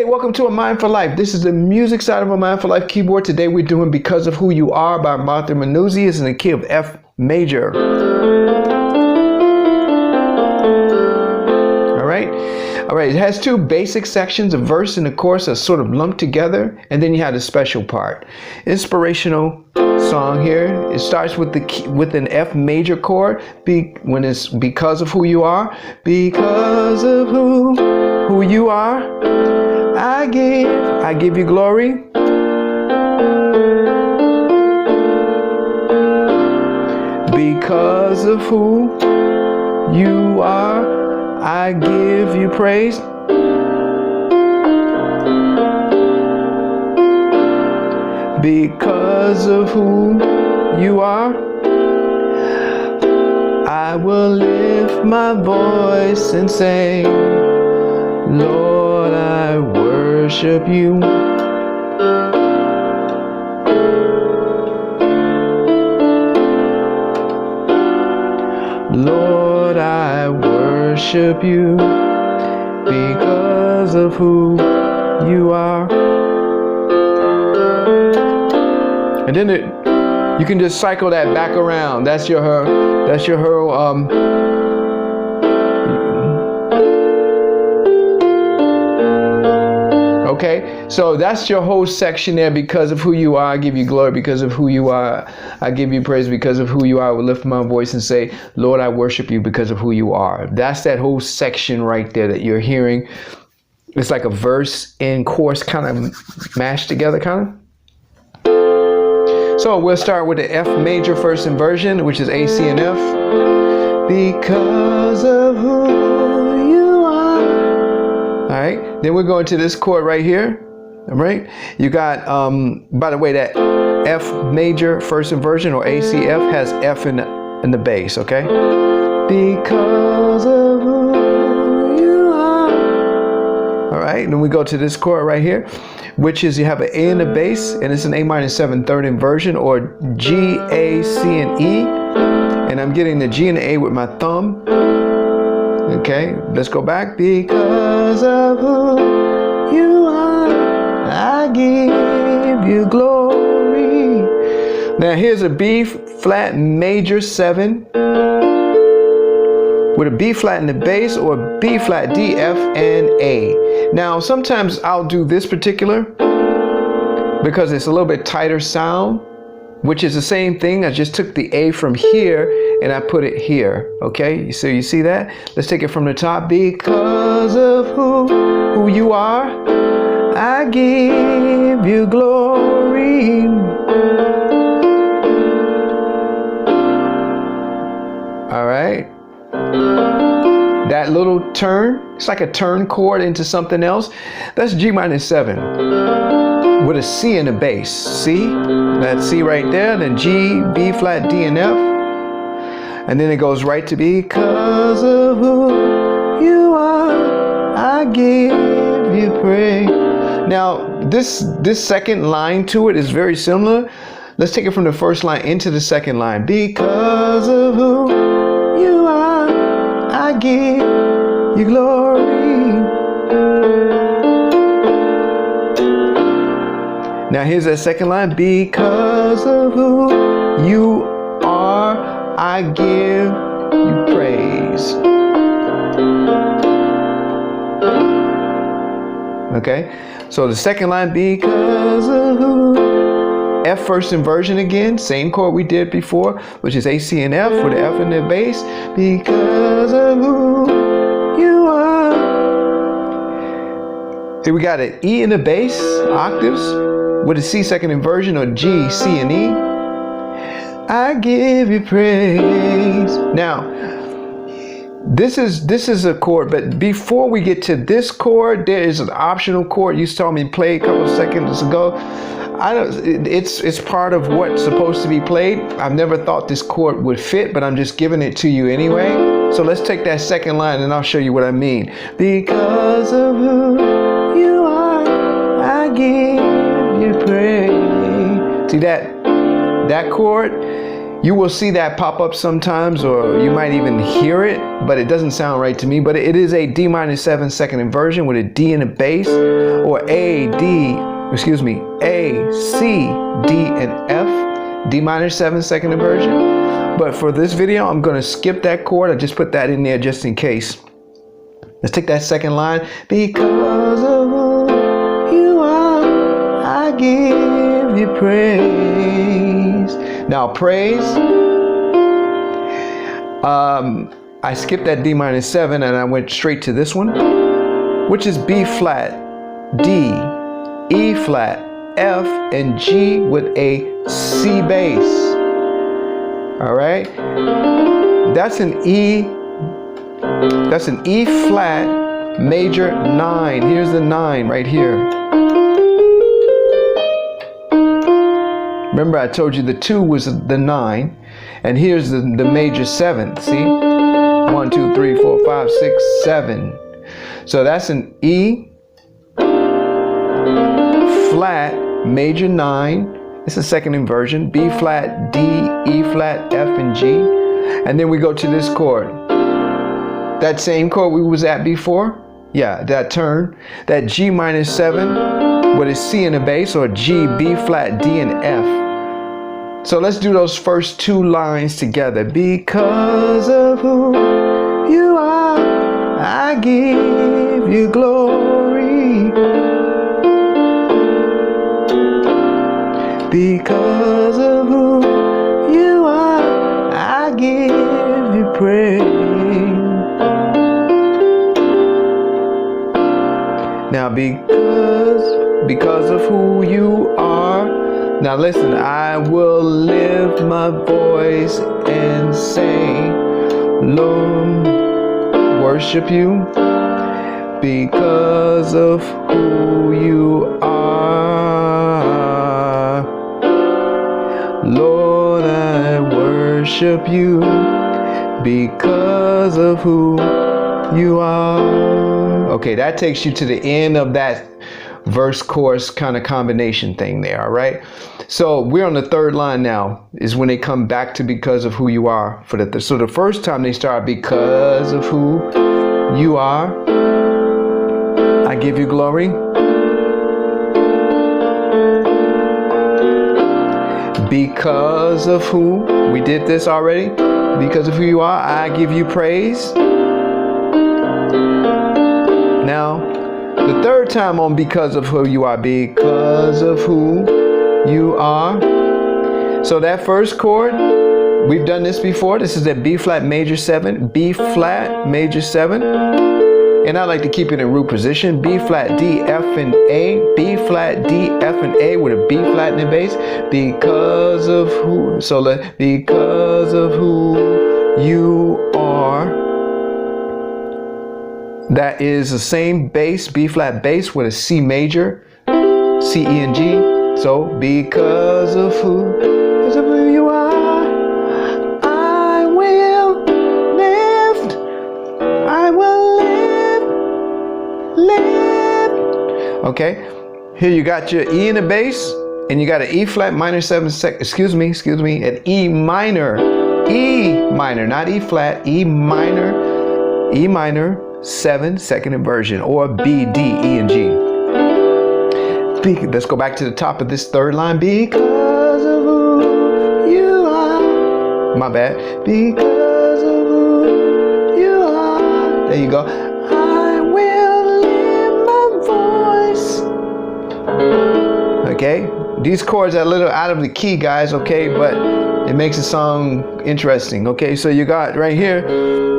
Hey, welcome to A Mind for Life. This is the music side of A Mind for Life keyboard. Today we're doing Because of Who You Are by Munizzi. It's in the key of F major. All right, it has two basic sections, a verse and a chorus are sort of lumped together, and then you have the special part. Inspirational song here. It starts with an F major chord, when it's because of who you are. Because of who you are, I give you glory. Because of who you are, I give you praise. Because of who you are, I will lift my voice and say, Lord, I worship you. Lord, I worship you because of who you are. And then you can just cycle that back around. That's your okay, so that's your whole section there. Because of who you are, I give you glory. Because of who you are, I give you praise. Because of who you are, I will lift my voice and say, Lord, I worship you because of who you are. That's that whole section right there that you're hearing. It's like a verse and chorus kind of mashed together, kind of. So we'll start with the F major first inversion, which is A, C, and F. Because of who you are. All right, then we're going to this chord right here. All right, you got, by the way, that F major first inversion, or ACF, has F in the bass, okay? Because of who you are. All right, and then we go to this chord right here, which is you have an A in the bass, and it's an A minor 7 third inversion, or G, A, C, and E. And I'm getting the G and the A with my thumb. Okay, let's go back. Because of who you are, I give you glory. Now here's a B flat major 7 with a B flat in the bass, or B flat, D, F, and A. Now sometimes I'll do this particular because it's a little bit tighter sound, which is the same thing. I just took the A from here and I put it here. Okay, so you see that? Let's take it from the top. Because of who you are, I give you glory. All right. That little turn, it's like a turn chord into something else. That's G minor 7 with a C in the bass. C, that C right there, then G, B flat, D, and F. And then it goes right to because of who you are, I give you praise. Now, this second line to it is very similar. Let's take it from the first line into the second line. Because of who you are, I give you glory. Now here's that second line. Because of who you are, I give you praise. Okay, so the second line, because of who. F first inversion again, same chord we did before, which is A, C, and F with the F in the bass. Because of who you are. Here we got an E in the bass, octaves, with a C second inversion, or G, C, and E. I give you praise. Now, this is a chord, but before we get to this chord, there is an optional chord you saw me play a couple of seconds ago. It's part of what's supposed to be played. I've never thought this chord would fit, but I'm just giving it to you anyway. So let's take that second line and I'll show you what I mean. Because of who you are, I give you praise. See that chord? You will see that pop up sometimes, or you might even hear it but it doesn't sound right to me. But it is a D minor 7 second inversion with a D in the bass, or A, C, D, and F. D minor 7 second inversion. But for this video, I'm going to skip that chord. I just put that in there just in case. Let's take that second line. Because of who you are, I give you praise. Now praise, I skipped that D minor 7 and I went straight to this one, which is B flat, D, E flat, F, and G with a C bass. All right, that's an E flat major 9. Here's the 9 right here. Remember I told you the 2 was the 9, and here's the major 7. See, 1, 2, 3, 4, 5, 6, 7. So that's an E flat major 9. It's a second inversion. B flat, D, E flat, F, and G. And then we go to this chord. That same chord we was at before. Yeah, that turn. That G minor 7 with a C in the bass, or G, B flat, D, and F. So let's do those first 2 lines together. Because of who you are, I give you glory. Because of who you are, I give you praise. Now because of who you are, now listen, I will lift my voice and sing, Lord, worship you. Because of who you are, Lord, I worship you. Because of who you are. Okay, that takes you to the end of that verse chorus kind of combination thing there. All right, so we're on the third line now, is when they come back to because of who you are. So the first time they start because of who you are, I give you glory. Because of who, we did this already. Because of who you are, I give you praise. Now, the third time on because of who you are, because of who you are. So that first chord, we've done this before. This is that B flat major 7, B flat major 7. And I like to keep it in root position. B flat, D, F, and A. B flat, D, F, and A with a B flat in the bass. Because of who, because of who you are. That is the same bass, B flat bass with a C major, C, E, and G. So because of who you are, I will lift. Okay, here you got your E in the bass, and you got an E flat minor 7 excuse me, an E minor, not E flat, E minor 7 second inversion, or B, D, E, and G. Let's go back to the top of this third line. Because of who you are. My bad. Because of who you are. There you go. I will lift my voice. Okay. These chords are a little out of the key, guys, okay, but it makes the song interesting. Okay, so you got right here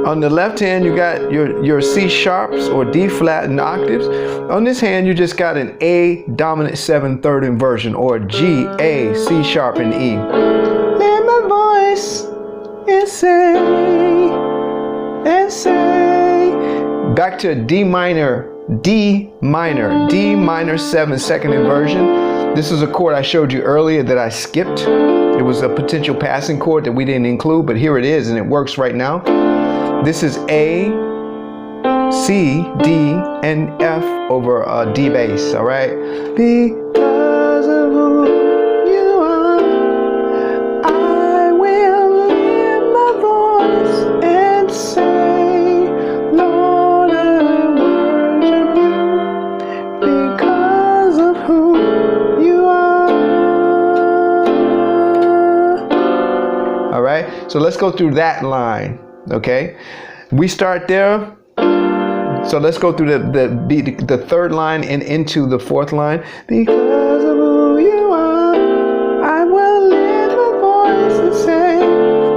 on the left hand, you got your C sharps or D flat in octaves. On this hand, you just got an A dominant 7 third inversion, or G, A, C sharp, and E. Lift my voice and say, back to D minor 7 second inversion. This is a chord I showed you earlier that I skipped. It was a potential passing chord that we didn't include, but here it is, and it works right now. This is A, C, D, and F over a D bass, all right? Because of who you are, I will lift my voice and say, So let's go through that line, okay? We start there. So let's go through the third line and into the fourth line. Because of who you are, I will lift my voice and say.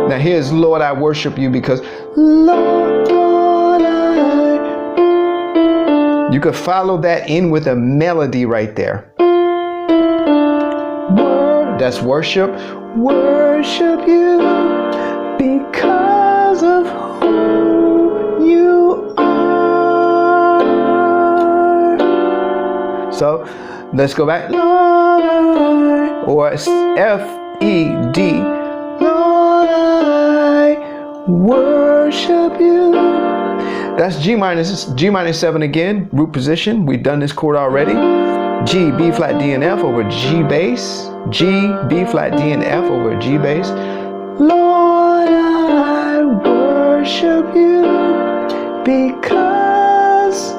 Now here's Lord, I worship you because Lord, you could follow that in with a melody right there. That's worship. Worship you because of who you are. So let's go back. Lord, or F-E-D. Lord, I worship you. That's G minor 7 again, root position. We've done this chord already. G, B flat, D, and F over G bass. G, B flat, D, and F over G bass. Lord, I worship you because.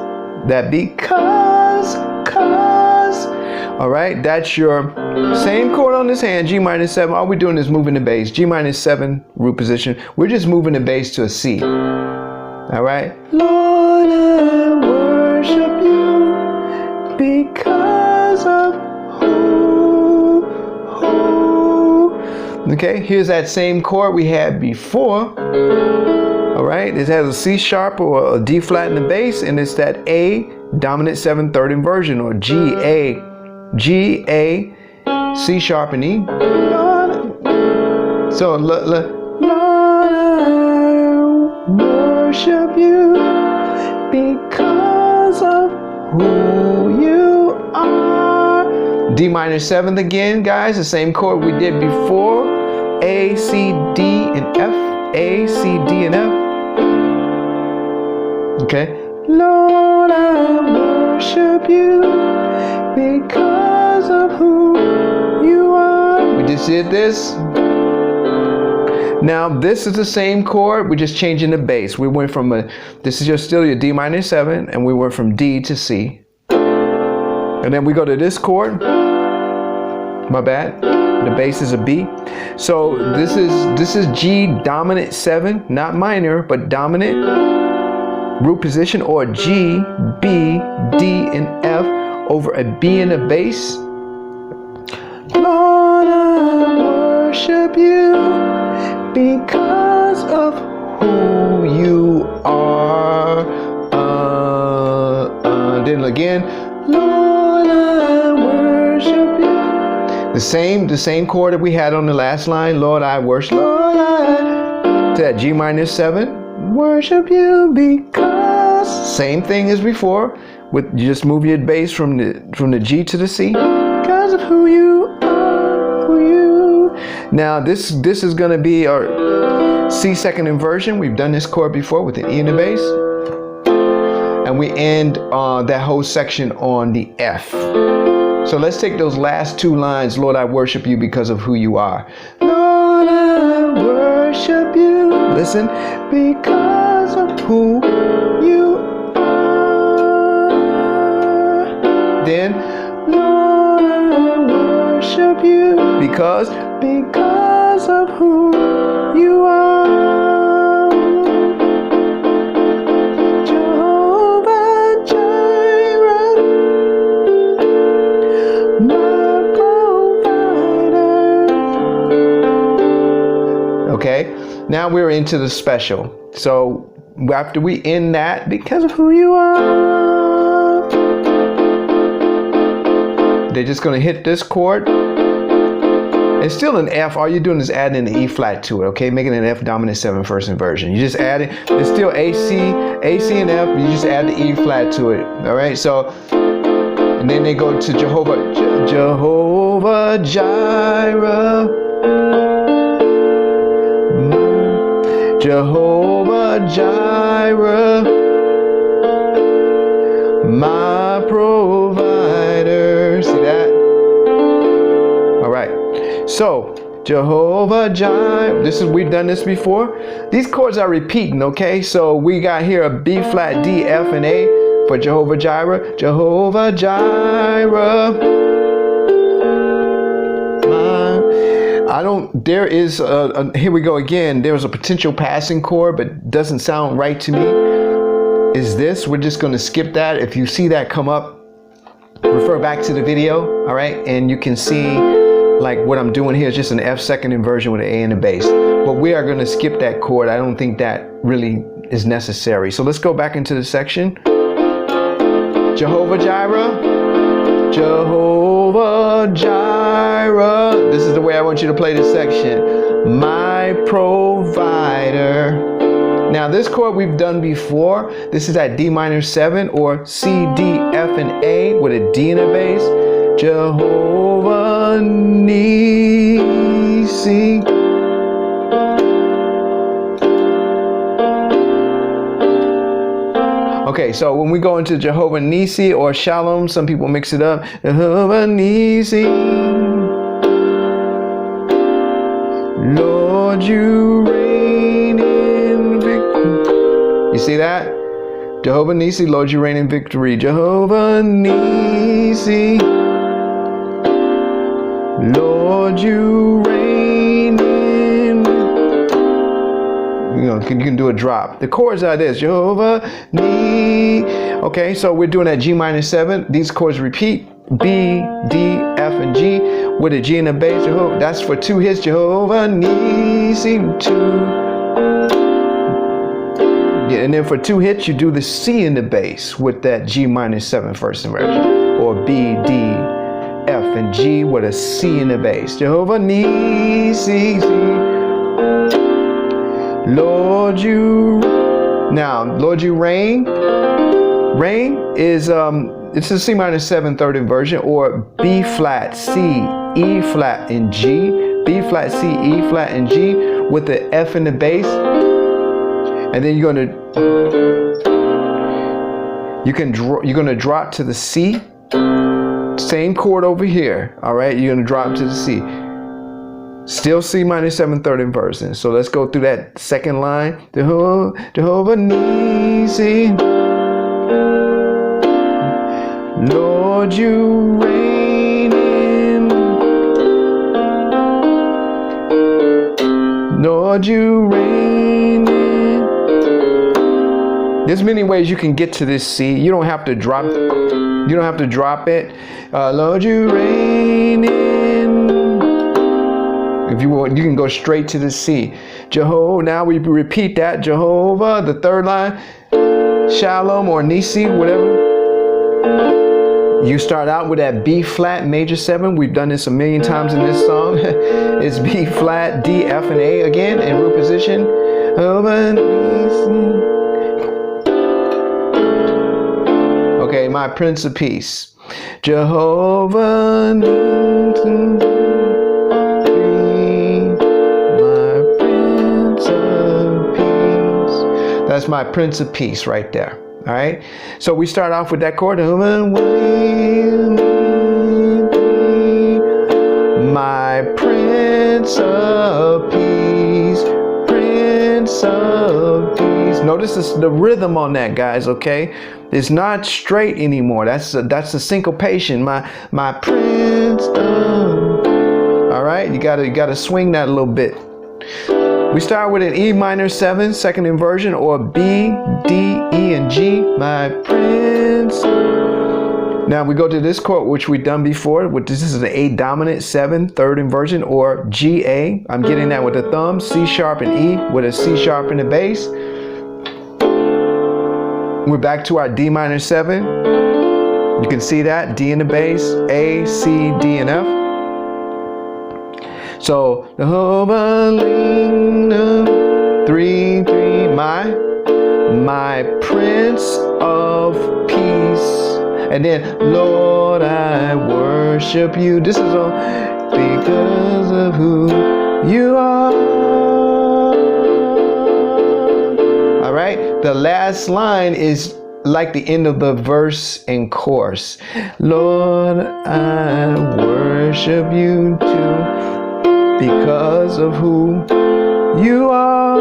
All right, that's your same chord on this hand, G minor 7. All we're doing is moving the bass. G minor 7, root position. We're just moving the bass to a C. All right. Lord, I worship you because of who. Okay, here's that same chord we had before. All right, it has a C sharp or a D flat in the bass, and it's that A dominant 7/3 inversion, or G, A, C sharp and E. So, Lord, I worship you because of who you are. D minor 7th again, guys, the same chord we did before. A, C, D, and F. A, C, D, and F. Okay. Lord, I worship you because of who you are. We just did this. Now this is the same chord, we're just changing the bass. We went from this is still your D minor 7, and we went from D to C. And then we go to this chord. My bad. The bass is a B. So this is G dominant 7, not minor, but dominant root position, or G, B, D, and F over a B in the bass. Lord, I worship you because of who you are. Then again, Lord, I worship you. The same chord that we had on the last line. Lord, I worship. Lord, I. To that G minor 7. Worship you because. Same thing as before. With you just move your bass from the G to the C. Because of who you are. Who you. Now this is gonna be our C second inversion. We've done this chord before with the E in the bass. And we end that whole section on the F. So let's take those last two lines. Lord, I worship you because of who you are. Lord, I worship you. Listen, because of who you are. Then, Lord, I worship you because of who you are. Okay, now we're into the special. So after we end that, because of who you are, they're just going to hit this chord. It's still an F. All you're doing is adding an E flat to it, okay? Making an F dominant 7 first inversion. You just add it. It's still AC and F. You just add the E flat to it, all right? So, and then they go to Jehovah Jireh. Jehovah Jireh, my provider. See that? All right. So Jehovah Jireh. We've done this before. These chords are repeating. Okay. So we got here a B flat, D, F, and A for Jehovah Jireh. Jehovah Jireh. there is here we go again. There's a potential passing chord, but doesn't sound right to me. Is this? We're just going to skip that. If you see that come up, refer back to the video, all right? And you can see like what I'm doing here is just an F second inversion with an A in the bass. But we are going to skip that chord. I don't think that really is necessary. So let's go back into the section. Jehovah Jireh, Jehovah Jireh. This is the way I want you to play this section. My provider. Now this chord we've done before. This is at D minor 7 or C, D, F, and A with a D in the bass. Jehovah Nissi. Okay, so when we go into Jehovah Nissi or Shalom, some people mix it up. Jehovah Nissi. Lord, you reign in victory. You see that? Jehovah Nissi, Lord, you reign in victory. Jehovah Nissi. Lord, you reign in. You can do a drop. The chords are this. Jehovah Ni. Okay, so we're doing that G minor 7. These chords repeat. B, D, F, and G with a G in the bass. Jehovah. That's for 2 hits. Jehovah Nissi 2. Yeah, and then for 2 hits, you do the C in the bass with that G minor 7 first inversion, or B, D, F, and G with a C in the bass. Jehovah Nissi. Lord, you. Now, Lord, you reign. Reign is it's a C minor 7 third inversion, or B flat, C, E flat, and G. B flat, C, E flat, and G with the F in the bass. And then you're gonna drop to the C. Same chord over here. All right, you're gonna drop to the C. Still C minor 7 third inversion. So let's go through that second line. Jehovah Nissi. Lord, you reign in. Lord, you reign in. There's many ways you can get to this C. You don't have to drop. You don't have to drop it. Lord, you reign in. If you want, you can go straight to the C. Jehovah. Now we repeat that. Jehovah. The third line. Shalom or Nissi, whatever. You start out with that B flat major 7. We've done this a million times in this song. It's B flat, D, F, and A again in root position. Okay, my Prince of Peace. Jehovah Nissi, my Prince of Peace. That's my Prince of Peace right there. All right, so we start off with that chord. My Prince of Peace, Prince of Peace. Notice the rhythm on that, guys. Okay, it's not straight anymore. That's a syncopation. My Prince of. All right, you gotta swing that a little bit. We start with an E minor 7 second inversion, or B, D, E, and G. My Prince. Now we go to this chord, which we've done before. This is an A dominant 7 third inversion, or G, A. I'm getting that with the thumb. C sharp and E with a C sharp in the bass. We're back to our D minor 7. You can see that D in the bass, A, C, D, and F. So the 3, 3, my Prince of Peace, and then Lord, I worship you. This is all because of who you are. All right. The last line is like the end of the verse and chorus. Lord, I worship you too, because of who you are.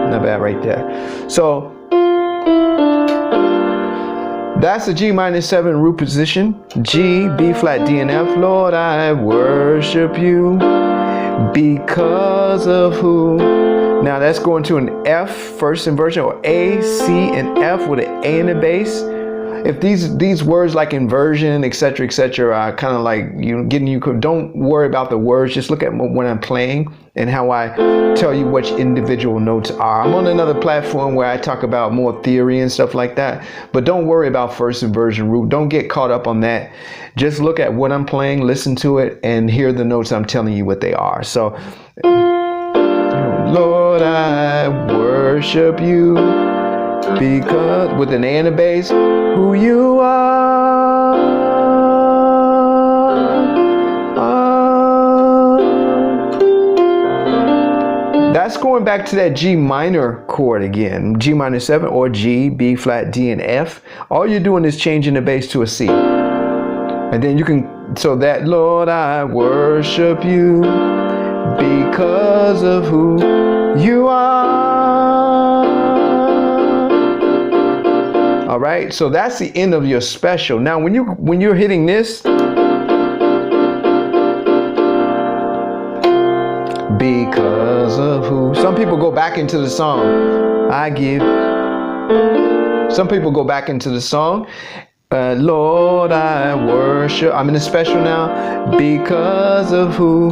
Not bad right there. So That's the G minor 7 root position. G, B flat, D and F. Lord, I worship you because of who. Now that's going to an F first inversion, or A, C, and F with an A in the bass. If these words like inversion, etc., are kind of like getting you, don't worry about the words. Just look at when I'm playing and how I tell you which individual notes are. I'm on another platform where I talk about more theory and stuff like that. But don't worry about first inversion root. Don't get caught up on that. Just look at what I'm playing, listen to it, and hear the notes I'm telling you what they are. So, Lord, I worship you because, with an A in the bass, who you are. That's going back to that G minor chord again. G minor 7 or G, B flat, D, and F. All you're doing is changing the bass to a C. And then you can, so that, Lord, I worship you because of who you are. All right, so that's the end of your special. Now, when you're hitting this, because of who. Some people go back into the song. Some people go back into the song. Lord, I worship. I'm in a special now because of who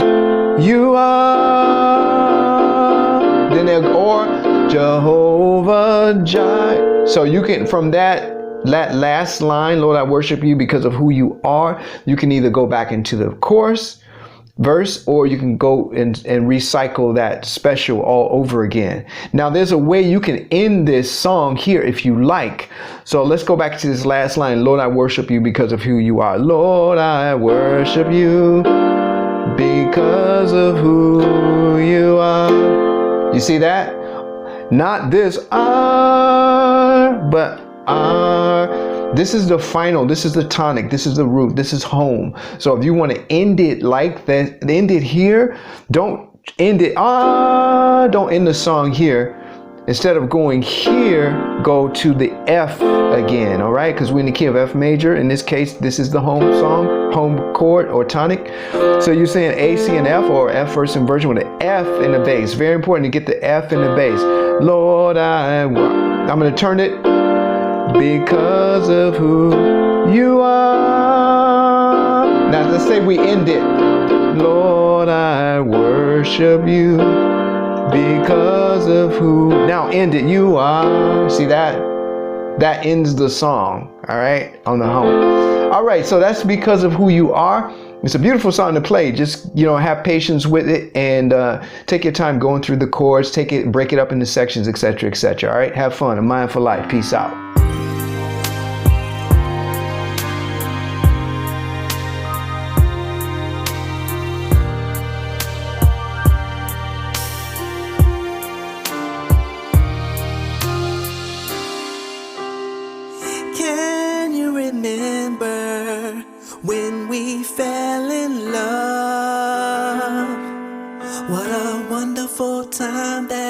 you are. Then or Jehovah Jireh. So you can, from that last line, Lord, I worship you because of who you are, you can either go back into the chorus verse, or you can go and recycle that special all over again. Now there's a way you can end this song here if you like. So let's go back to this last line. Lord, I worship you because of who you are. Lord, I worship you because of who you are. You see that? Not this but this is the final, this is the tonic, this is the root, this is home. So if you want to end it like that, end it here, don't end it, don't end the song here. Instead of going here, go to the F again, all right? Because we're in the key of F major. In this case, this is the home song, home chord or tonic. So you're saying A, C, and F, or F first inversion with an F in the bass. Very important to get the F in the bass. Lord, I'm going to turn it because of who you are. Now let's say we end it. Lord, I worship you because of who. Now end it. You are. See that? That ends the song. All right, on the home. All right, so that's because of who you are. It's a beautiful song to play. Just, have patience with it and take your time going through the chords. Break it up into sections, etc., All right, have fun. A mindful life. Peace out. Can you remember when we fell in love? What a wonderful time that